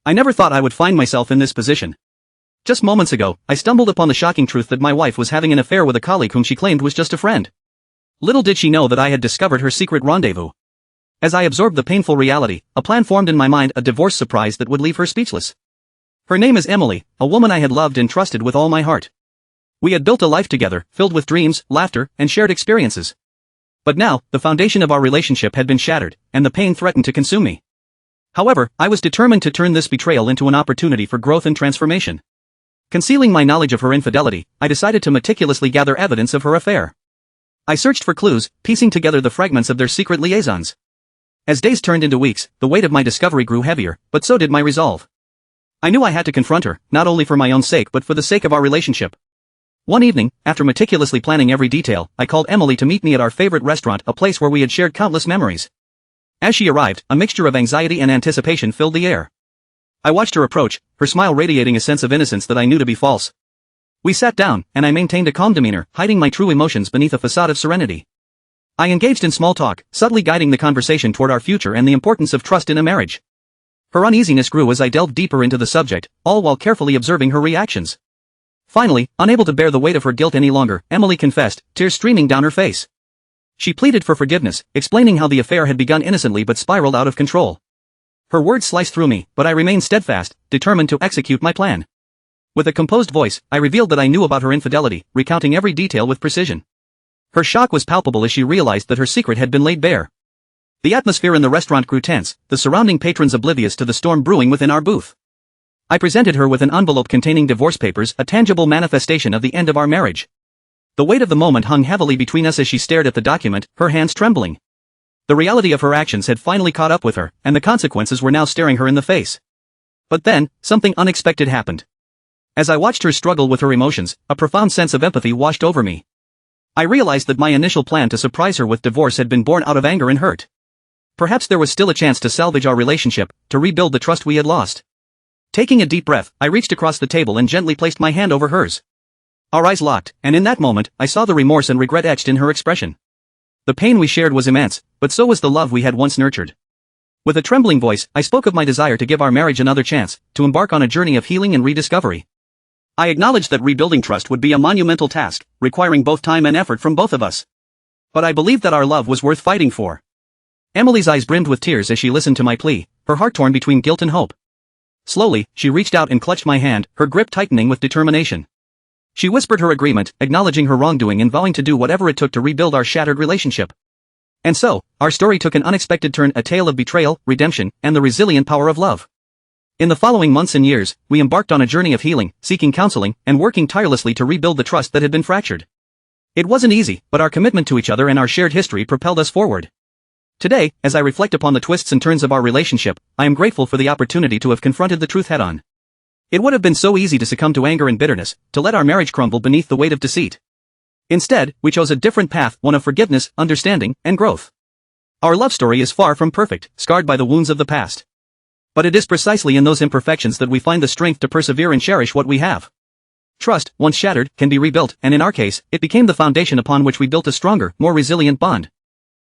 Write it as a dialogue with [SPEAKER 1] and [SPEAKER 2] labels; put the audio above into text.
[SPEAKER 1] I never thought I would find myself in this position. Just moments ago, I stumbled upon the shocking truth that my wife was having an affair with a colleague whom she claimed was just a friend. Little did she know that I had discovered her secret rendezvous. As I absorbed the painful reality, a plan formed in my mind, a divorce surprise that would leave her speechless. Her name is Emily, a woman I had loved and trusted with all my heart. We had built a life together, filled with dreams, laughter, and shared experiences. But now, the foundation of our relationship had been shattered, and the pain threatened to consume me. However, I was determined to turn this betrayal into an opportunity for growth and transformation. Concealing my knowledge of her infidelity, I decided to meticulously gather evidence of her affair. I searched for clues, piecing together the fragments of their secret liaisons. As days turned into weeks, the weight of my discovery grew heavier, but so did my resolve. I knew I had to confront her, not only for my own sake but for the sake of our relationship. One evening, after meticulously planning every detail, I called Emily to meet me at our favorite restaurant, a place where we had shared countless memories. As she arrived, a mixture of anxiety and anticipation filled the air. I watched her approach, her smile radiating a sense of innocence that I knew to be false. We sat down, and I maintained a calm demeanor, hiding my true emotions beneath a facade of serenity. I engaged in small talk, subtly guiding the conversation toward our future and the importance of trust in a marriage. Her uneasiness grew as I delved deeper into the subject, all while carefully observing her reactions. Finally, unable to bear the weight of her guilt any longer, Emily confessed, tears streaming down her face. She pleaded for forgiveness, explaining how the affair had begun innocently but spiraled out of control. Her words sliced through me, but I remained steadfast, determined to execute my plan. With a composed voice, I revealed that I knew about her infidelity, recounting every detail with precision. Her shock was palpable as she realized that her secret had been laid bare. The atmosphere in the restaurant grew tense, the surrounding patrons oblivious to the storm brewing within our booth. I presented her with an envelope containing divorce papers, a tangible manifestation of the end of our marriage. The weight of the moment hung heavily between us as she stared at the document, her hands trembling. The reality of her actions had finally caught up with her, and the consequences were now staring her in the face. But then, something unexpected happened. As I watched her struggle with her emotions, a profound sense of empathy washed over me. I realized that my initial plan to surprise her with divorce had been born out of anger and hurt. Perhaps there was still a chance to salvage our relationship, to rebuild the trust we had lost. Taking a deep breath, I reached across the table and gently placed my hand over hers. Our eyes locked, and in that moment, I saw the remorse and regret etched in her expression. The pain we shared was immense, but so was the love we had once nurtured. With a trembling voice, I spoke of my desire to give our marriage another chance, to embark on a journey of healing and rediscovery. I acknowledged that rebuilding trust would be a monumental task, requiring both time and effort from both of us. But I believed that our love was worth fighting for. Emily's eyes brimmed with tears as she listened to my plea, her heart torn between guilt and hope. Slowly, she reached out and clutched my hand, her grip tightening with determination. She whispered her agreement, acknowledging her wrongdoing and vowing to do whatever it took to rebuild our shattered relationship. And so, our story took an unexpected turn, a tale of betrayal, redemption, and the resilient power of love. In the following months and years, we embarked on a journey of healing, seeking counseling, and working tirelessly to rebuild the trust that had been fractured. It wasn't easy, but our commitment to each other and our shared history propelled us forward. Today, as I reflect upon the twists and turns of our relationship, I am grateful for the opportunity to have confronted the truth head-on. It would have been so easy to succumb to anger and bitterness, to let our marriage crumble beneath the weight of deceit. Instead, we chose a different path, one of forgiveness, understanding, and growth. Our love story is far from perfect, scarred by the wounds of the past. But it is precisely in those imperfections that we find the strength to persevere and cherish what we have. Trust, once shattered, can be rebuilt, and in our case, it became the foundation upon which we built a stronger, more resilient bond.